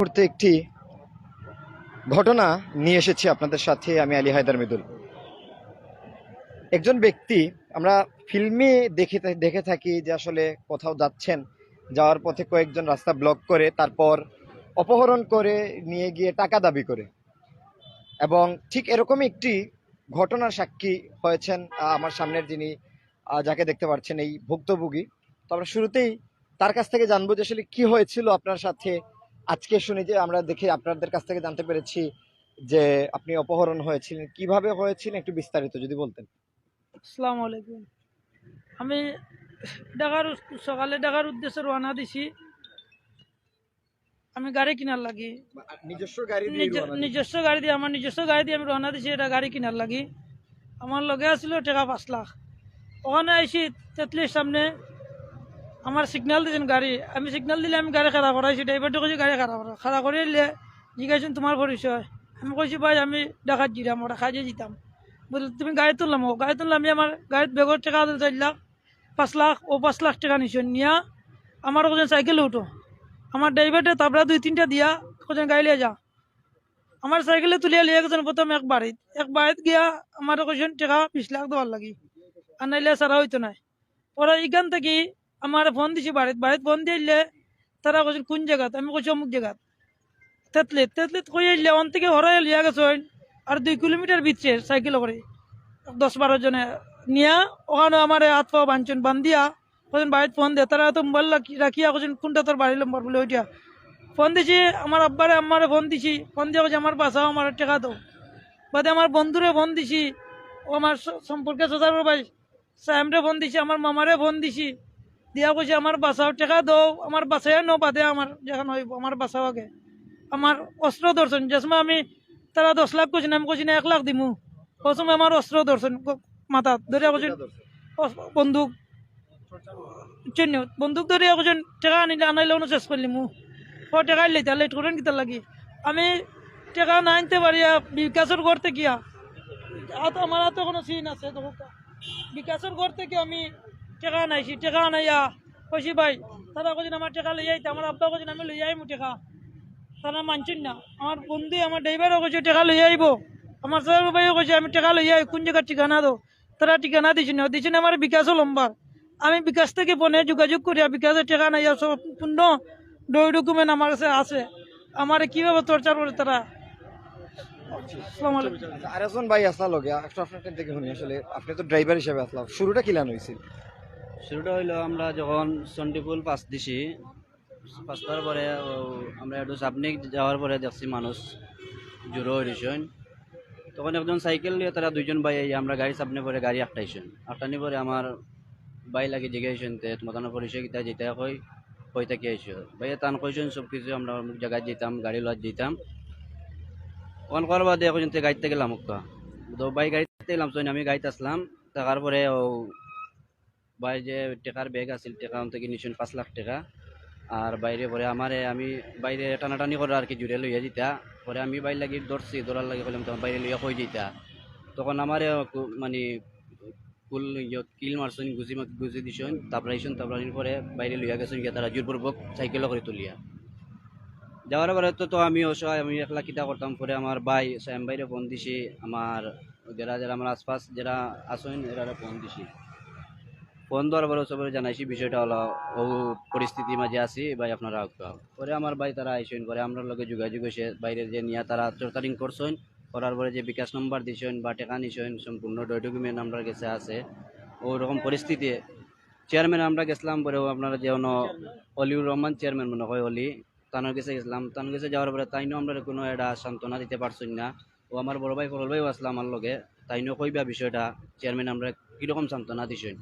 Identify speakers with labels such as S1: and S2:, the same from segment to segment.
S1: মুহূর্তে একটি ঘটনা নিয়ে এসেছি আপনাদের সাথে। আমি আলী হায়দার মৃদুল। একজন ব্যক্তি, আমরা ফিল্মে দেখে থাকি যে আসলে কোথাও যাচ্ছেন, যাওয়ার পথে কয়েকজন রাস্তা ব্লক করে তারপর অপহরণ করে নিয়ে গিয়ে টাকা দাবি করে, এবং ঠিক এরকমই একটি ঘটনার সাক্ষী হয়েছেন আমার সামনের যিনি যাকে দেখতে পাচ্ছেন, এই ভুক্তভোগী। তো আমরা শুরুতেই তার কাছ থেকে জানবো যে আসলে কি হয়েছিল আপনার সাথে। আজকে শুনি যে আমরা দেখে আপনাদের কাছ থেকে জানতে পেরেছি যে আপনি অপহরণ হয়েছিলেন, কিভাবে হয়েছিল একটু বিস্তারিত যদি বলতেন।
S2: আসসালামু আলাইকুম। আমি সকালে ঢাকার উদ্দেশ্যে রওনা দিছি। আমি গাড়ি কিনার লাগি
S1: নিজস্ব গাড়ি দিয়ে
S2: নিজস্ব গাড়ি দিয়ে আমার নিজস্ব গাড়ি দিয়ে আমি রওনা দিছি এটা গাড়ি কিনার লাগি। আমার লগে আসছিল টাকা 5 লাখ। ওখানে আইসি তেতলির সামনে আমার সিগন্যাল দিয়েছেন গাড়ি, আমি সিগন্যাল দিলে আমি গাড়ি খাড়া করাইছি। ড্রাইভারটা কইছি গাড়ি খাড়া করে দিলে জিজ্ঞাসেন তোমার পরিচয়। আমি কইছি ভাই আমি ঢাকার জিরাম, ওটা খাইয়ে যেতাম। বলে তুমি গাড়ি তুললাম, ও গাড়ি তুললাম। আমি আমার গাড়ির বেগর টাকা 4 লাখ 5 লাখ ও 5 লাখ টাকা নিছেন নিয়া আমার কোথায় সাইকেলে উঠো। আমার ড্রাইভারটা তারপরে 2-3টা দিয়া কোথায় গাড়ি লিয়ে যা। আমার সাইকেলে তুলিয়া লিয়ে গেছেন প্রথম এক বাড়িত গিয়া আমার কোথায় টাকা 20 লাখ দেওয়ার লাগি, আর নাইলে সারা হইতো না। ওরা এখান থেকে আমার ফোন দিছি বাড়িত ফোন দিয়ে তারা কোথায় কোন জায়গাত, আমি কোথায় অমুক জায়গাত তেতলিত কই আইলে অন থেকে হরাই লিয়া গেছেন। আর 2 কিলোমিটার ভিতরে সাইকেল করে 10-12 জনে নিয়া ওখানে আমার হাত পা বান্ধিয়া কোথায় বাড়িতে ফোন দেয়। তারা তো মোবাইল রাখিয়া কোথায় কোনটা তোর বাড়ির নম্বর বলে ওইটা ফোন দিছি। আমার আব্বারে আম্মারে ফোন দিছি, ফোন দিয়ে কোথায় আমার বাসাও আমার টাকা দাও। বাদে আমার বন্ধুরে ফোন দিছি, ও আমার সম্পর্কে সোজার ভাই সাহেবরে ফোন দিছি, আমার মামারে ফোন দিছি, দিয়া কইছে আমার বাসাও টাকা দাও। আমার বাসায় নো বাদে আমার যেখানে হইব আমার বাসাও আগে। আমার অস্ত্র ধরছেন যে সময় আমি তারা 10 লাখ কইছেন, আমি কইছি না 1 লাখ দিমু। ওই সময় আমার অস্ত্র ধরছেন মাথাত ধরিয়া কইছেন বন্দুক চিহ্ন বন্দুক ধরিয়া কইছেন টাকা আনিলে আনাইলে শেষ করলি মু ও টাকা লেটা লেট করেন কিতার লাগি। আমি টাকা না আনতে পারিয়া বিকাশের করতে গিয়া আমার হাতে কোনো সিন আছে বিকাশের ঘর থেকে আমি টাকা আনাইছি। টাকা আনাইয়া কইছি ভাই, তারা কইছেন আমার টাকা লইয়া আইতে। আমার আব্বা কইছেন আমি লইয়া আইমু টাকা, তারা মানছেন না। আমার বন্ধু আমার ড্রাইভারও কইছে টাকা লইয়া আইব। আমার স্যার ভাইও কইছে আমি টাকা লইয়া আই, কোন জায়গার ঠিকানা দো। তারা ঠিকানা দিছেন আমার বিকাশও লম্বার। আমি বিকাশ থেকে ফোনে যোগাযোগ করিয়া বিকাশের টাকা নাইয়া সম্পূর্ণ ডকুমেন্ট আমার কাছে আছে। আমার কিভাবে টর্চার করে তারা। আসসালামু আলাইকুম।
S1: আরেকজন ভাই আসলা লগে একটু আপনার থেকে শুনি, আসলে আপনি তো ড্রাইভার হিসেবে আসলাম, শুরুটা কিলান হয়েছিল?
S3: শুরুটা হইলো আমরা যখন চণ্ডীপুল পাস দিছি, পাস করার পরে আমরা একটু সাবনিক যাওয়ার পরে দেখছি মানুষ জড়ো হয়েছেন। তখন একজন সাইকেল নিয়ে তারা 2জন ভাই আমরা গাড়ি সামনে পরে গাড়ি আটটানি পরে আমার ভাই লাগে জিজ্ঞাসেন তে তোমার পরিচয় কিতা যেটা কই থাকি আইসো ভাইয়া টান কইছেন সব কিছু আমরা অমুক জায়গায় যেতাম গাড়ি লওয়া যেতাম। ওখান করার বাদে এখন গাড়িতে গেলাম তো ভাই গাড়িতে গেলাম আমি গাড়িতে আসলাম। থাকার পরে ভাই যে টাকার ব্যাগ আছিল টাকা থেকে নিছেন 5 লাখ টাকা। আর বাইরে পরে আমি বাইরে টানাটানি করে আর কি জুড়ে লইয়া দিতা। পরে আমি বাইরে লাগি ধরার লাগে বললাম তোমার বাইরে লইয়া কই দিতা। তখন আমার মানে কুল কিল মারছেন গুজি দিছেন, তারপরে আইসন তারপরে পরে বাইরে লইয়া গেছেন গিয়া তারা জোরপূর্বক সাইকেল করে তুলিয়া যাওয়ার পরে তো আমি অসহায়, আমি একলা কিতা করতাম। পরে আমার ভাই সাইম বাইরে ফোন দিছি, আমার যারা আমার আশপাশ যারা আসেন এরা ফোন দিছি। ফোন দেওয়ার পরে সবাই জানাইছি বিষয়টা হলো ও পরিস্থিতি মাঝে আছি ভাই আপনারা পরে আমার ভাই তারা আইসেন করে আমরা লগে যোগাযোগ হয়েছে বাইরে যে নিয়ে তারা চোরতারিং করছেন। করার পরে যে বিকাশ নম্বর দিছেন বা টাকা নিছেন সম্পূর্ণ ডকুমেন্ট আমরা কাছে আছে। ওরকম পরিস্থিতি চেয়ারম্যান আমরা গেছিলাম পরে আপনারা যে অলিউর রহমান চেয়ারম্যান মনে হয় অলি, তানোর কাছে গেছিলাম। তানোর কাছে যাওয়ার পরে তাইনও আমরা কোনো একটা সান্ত্বনা দিতে পারছেন না। ও আমার বড় ভাই ফরল ভাইও আসলাম আমার লগে, তাইনও কইবা বিষয়টা চেয়ারম্যান আমরা কীরকম সান্ত্বনা দিছেন।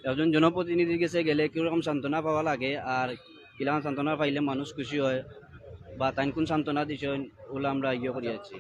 S3: একজন জনপ্রতিনিধির কাছে গেলে কীরকম সান্ত্বনা পাওয়া লাগে আর কিরকম সান্ত্বনা পাইলে মানুষ খুশি হয় বা তাই কোন সান্ত্বনা দিছেন ওগুলো আমরা করিয়াছি।